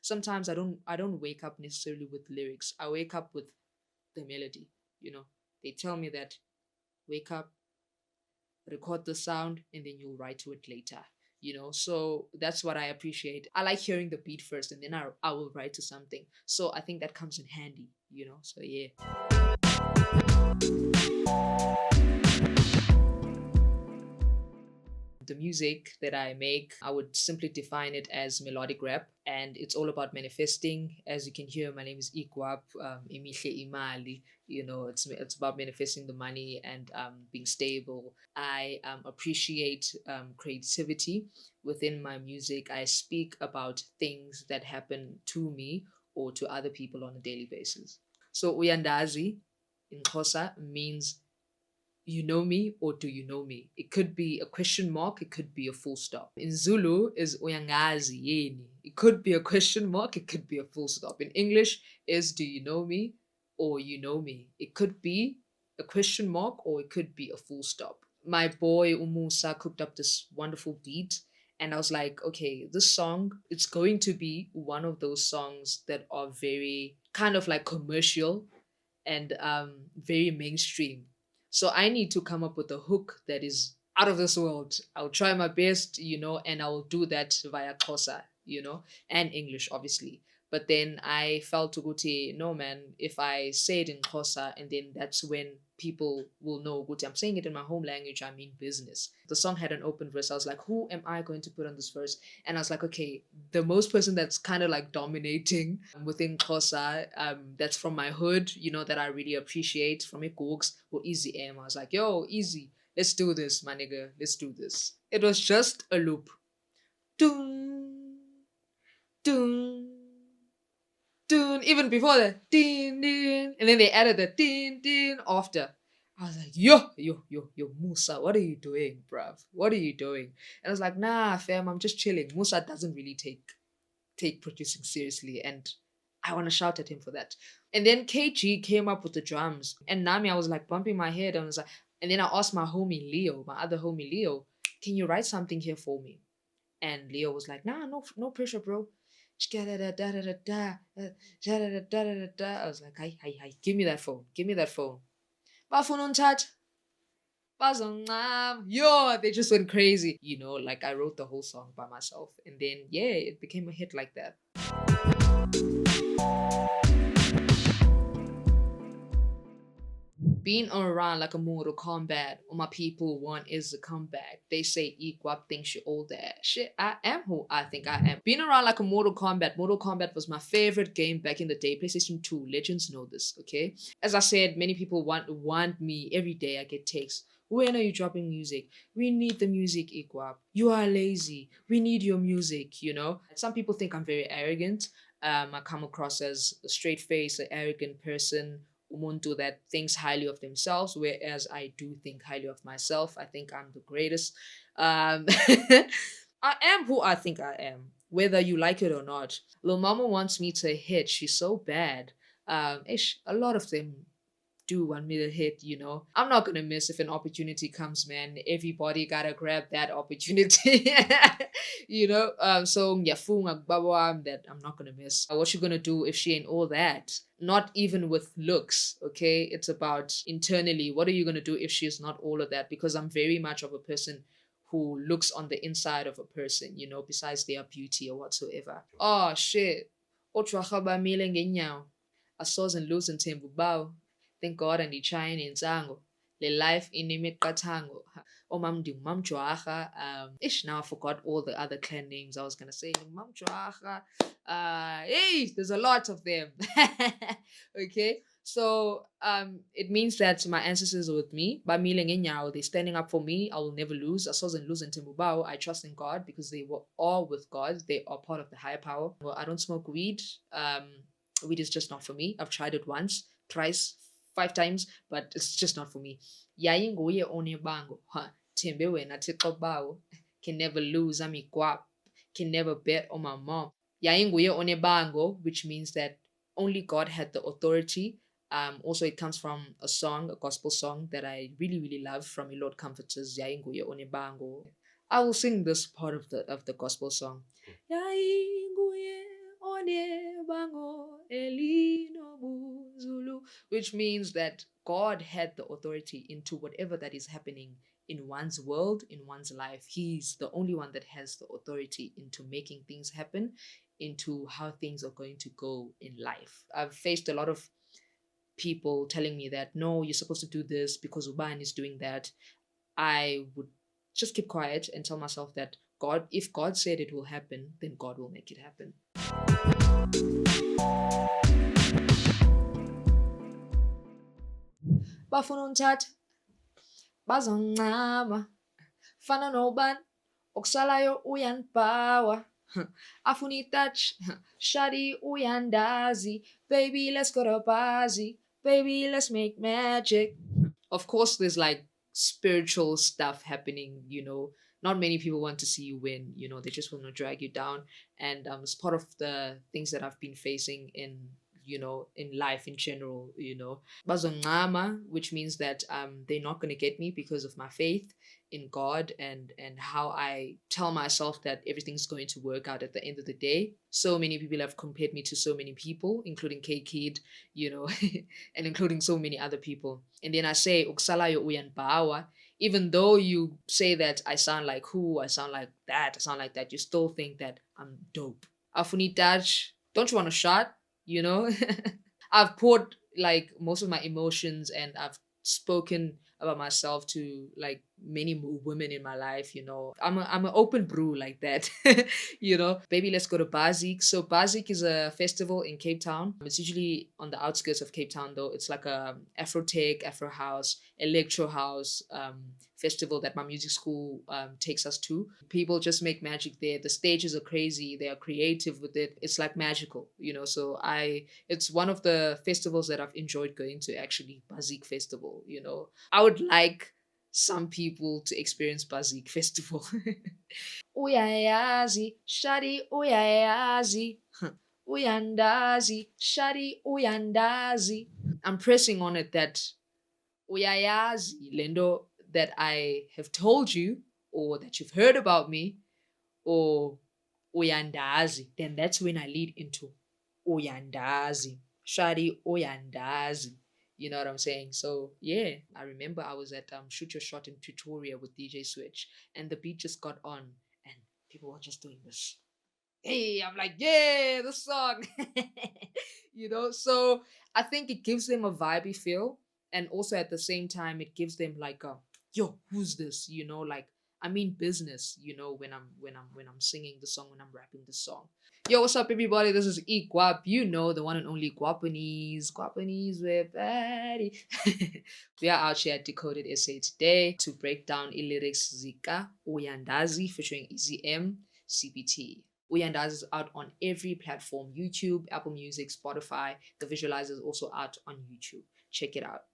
sometimes I don't wake up necessarily with lyrics. I wake up with the melody. They tell me that wake up, record the sound, and then you'll write to it later. So that's what I appreciate. I like hearing the beat first, and then I will write to something. So I think that comes in handy. So yeah. The music that I make, I would simply define it as melodic rap, and it's all about manifesting. As you can hear, my name is E-GUUP, Imihle Imali. It's about manifesting the money and being stable. I appreciate creativity within my music. I speak about things that happen to me or to other people on a daily basis. So Uyandazi in Xhosa means you know me or do you know me? It could be a question mark, it could be a full stop. In Zulu is Uyangazi yini. It could be a question mark, it could be a full stop. In English is do you know me or you know me? It could be a question mark or it could be a full stop. My boy Umusa cooked up this wonderful beat, and I was like, okay, this song, it's going to be one of those songs that are very kind of like commercial and very mainstream. So I need to come up with a hook that is out of this world. I'll try my best, and I'll do that via Xhosa, and English, obviously. But then I felt Uguti, no man, if I say it in Xhosa, and then that's when people will know Uguti, I'm saying it in my home language, I mean business. The song had an open verse. I was like, who am I going to put on this verse? And I was like, okay, the most person that's kind of like dominating within Xhosa, that's from my hood, that I really appreciate, from E-GUUPs or Easy M. I was like, yo, Easy, let's do this, my nigga, let's do this. It was just a loop. Dun, dun, dun, even before the din din, and then they added the din din after. I was like, yo, Musa, what are you doing, bruv? What are you doing? And I was like, nah, fam, I'm just chilling. Musa doesn't really take producing seriously, and I want to shout at him for that. And then KG came up with the drums, and Nami, I was like bumping my head, and I was like, and then I asked my homie Leo, my other homie Leo, can you write something here for me? And Leo was like, nah, no pressure, bro. I was like, hi, give me that phone. Give me that phone. Bafuna unthatha, bazoncama. Yo, they just went crazy. Like I wrote the whole song by myself. And then, yeah, it became a hit like that. Being around like a Mortal Kombat, all my people want is a comeback. They say E-GUUP thinks you're all that. Shit, I am who I think I am. Being around like a Mortal Kombat was my favorite game back in the day. PlayStation 2, legends know this, okay? As I said, many people want me every day. I get texts. When are you dropping music? We need the music, E-GUUP. You are lazy. We need your music. Some people think I'm very arrogant. I come across as a straight face, an arrogant person, umuntu that thinks highly of themselves, whereas I do think highly of myself. I think I'm the greatest. I am who I think I am, whether you like it or not. Lil Mama wants me to hit. She's so bad. A lot of them do want me to hit. I'm not gonna miss if an opportunity comes, man. Everybody gotta grab that opportunity. So ngiyafunga kubaba that I'm not gonna miss. What you gonna do if she ain't all that? Not even with looks, okay? It's about internally. What are you gonna do if she's not all of that? Because I'm very much of a person who looks on the inside of a person, besides their beauty or whatsoever. Oh shit. Otshwarha bamile ngenyawo. Asoze ndiluse nthemba ubawo. Thank God anditshaye nensango. Le life inemiqathango. Omam ndingumamjwarha. Now I forgot all the other clan names I was gonna say. Ndingumamjwarha. Hey, there's a lot of them. Okay. So it means that my ancestors are with me. Bamile ngenyawo, they're standing up for me. I will never lose. Asoze ndiluse nthemba ubawo. I trust in God because they were all with God. They are part of the higher power. Well, I don't smoke weed. Weed is just not for me. I've tried it once, twice, 5 times, but it's just not for me. Yayinguye onebango. Thembe wena thixo bawo. Can never lose. I'm E-GUUP. Can never bet on my mom. Yayinguye onebango, which means that only God had the authority. Also, it comes from a song, a gospel song that I really, really love from Lord Comforters. Yayinguye onebango. I will sing this part of the gospel song. Yayinguye Bone bango elino buzulu, which means that God had the authority into whatever that is happening in one's world, in one's life. He's the only one that has the authority into making things happen, into how things are going to go in life. I've faced a lot of people telling me that no, you're supposed to do this because Uban is doing that. I would just keep quiet and tell myself that God, if God said it will happen, then God will make it happen. Bafuna ungithatha bazoncama fana nobani okusalayo uyanibhawa afuna itouch shadi uyandazi baby let's go to Bazi baby let's make magic. Of course there's like spiritual stuff happening, not many people want to see you win, they just want to drag you down. And it's part of the things that I've been facing in life in general, bazongama, which means that they're not going to get me because of my faith in God and how I tell myself that everything's going to work out at the end of the day. So many people have compared me to so many people, including K Kid, and including so many other people. And then I say ukusalayo uyanbawa, even though you say that I sound like who, I sound like that, you still think that I'm dope. Afunitaj, don't you want a shot? I've poured like most of my emotions and I've spoken about myself to like many women in my life. I'm an open brew like that. Baby, let's go to Bazik. So Bazik is a festival in Cape Town. It's usually on the outskirts of Cape Town though. It's like a Afro tech, Afro house, electro house festival that my music school takes us to. People just make magic there. The stages are crazy. They are creative with it. It's like magical, so it's one of the festivals that I've enjoyed going to, actually. Bazik Festival. I would like some people to experience Bazik Festival. Uyayazi, shadi uyayazi. Uyandazi, shadi uyandazi. I'm pressing on it that uyayazi, lendo, that I have told you, or that you've heard about me, or uyandazi. Then that's when I lead into uyandazi. Shadi uyandazi. You know what I'm saying? So yeah, I remember I was at Shoot Your Shot in Pretoria with DJ Switch, and the beat just got on, and people were just doing this. Hey, I'm like, yeah, the song. So I think it gives them a vibey feel, and also at the same time it gives them like a, yo, who's this? Like I mean business, when I'm singing the song, when I'm rapping the song. Yo, what's up, everybody? This is E-GUUP. The one and only Guapanese with Patty. We are out here at Decoded SA today to break down lyrics Zika Uyandazi featuring Eazymcpt. Uyandazi is out on every platform: YouTube, Apple Music, Spotify. The visualizer is also out on YouTube. Check it out.